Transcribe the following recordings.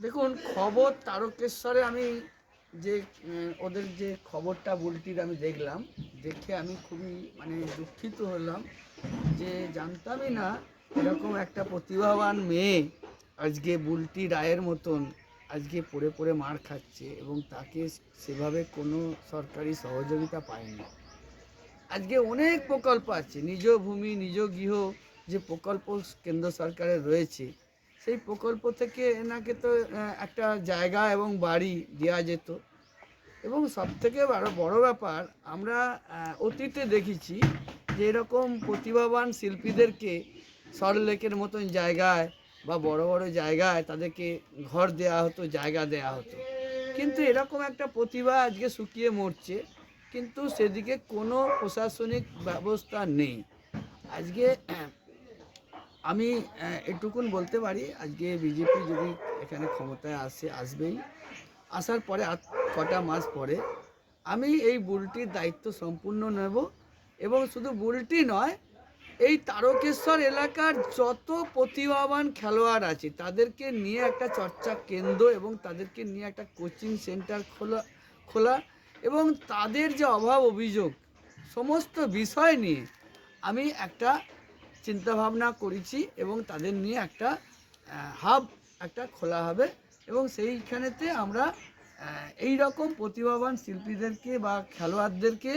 দেখুন, খবর তারকেশ্বরে আমি যে ওদের যে খবরটা বুলটির আমি দেখলাম, দেখে আমি খুবই দুঃখিত হলাম যে জানতামই না এরকম একটা প্রতিভাবান মেয়ে আজকে বুলটি রায়ের মতন আজকে পড়ে পড়ে মার খাচ্ছে এবং তাকে সেভাবে কোনো সরকারি সহযোগিতা পায়নি। আজকে অনেক প্রকল্প আছে, নিজ ভূমি নিজ গৃহ যে প্রকল্প কেন্দ্র সরকারের রয়েছে, সেই প্রকল্প থেকে এনাকে তো একটা জায়গা এবং বাড়ি দেওয়া যেত। এবং সবথেকে বড় ব্যাপার, আমরা অতীতে দেখেছি যে এরকম প্রতিভাবান শিল্পীদেরকে সল্টলেকের মতন জায়গায় বা বড় বড় জায়গায় তাদেরকে ঘর দেওয়া হতো, জায়গা দেওয়া হতো। কিন্তু এরকম একটা প্রতিভা আজকে শুকিয়ে মরছে, কিন্তু সেদিকে কোনো প্রশাসনিক ব্যবস্থা নেই। আজকে আমি এটুকুন বলতে পারি, আজকে বিজেপি যদি এখানে ক্ষমতায় আসবেই, আসার পরে কটা মাস পরে আমি এই বুলটির দায়িত্ব সম্পূর্ণ নেব। এবং শুধু বুলটি নয়, এই তারকেশ্বর এলাকার যত প্রতিভাবান খেলোয়াড় আছে তাদেরকে নিয়ে একটা চর্চা কেন্দ্র এবং তাদেরকে নিয়ে একটা কোচিং সেন্টার খোলা এবং তাদের যে অভাব অভিযোগ সমস্ত বিষয় নিয়ে আমি একটা চিন্তাভাবনা করেছি এবং তাদের নিয়ে একটা হাব একটা খোলা হবে এবং সেইখানেতে আমরা এই রকম প্রতিভাবান শিল্পীদেরকে বা খেলোয়াড়দেরকে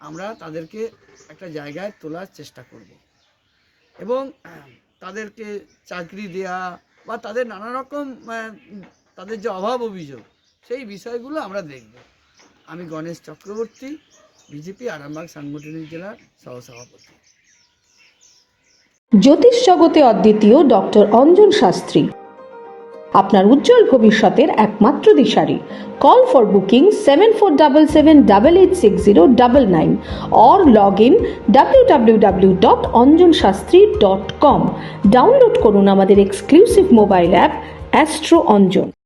আমরা তাদেরকে একটা জায়গায় তোলার চেষ্টা করব এবং তাদেরকে চাকরি দেয়া বা তাদের নানা রকম তাদের যে অভাব অভিযোগ সেই বিষয়গুলো আমরা দেখব। আমি গণেশ চক্রবর্তী, বিজেপি আরামবাগ সাংগঠনিক জেলার সহসভাপতি। জ্যোতিষ জগতে অদ্বিতীয় ডক্টর অঞ্জন শাস্ত্রী, আপনার উজ্জ্বল ভবিষ্যতের একমাত্র দিশারি। Call for booking 7477886099 or log in www.anjanshastri.com। Download করুন আমাদের exclusive mobile app astro Anjan.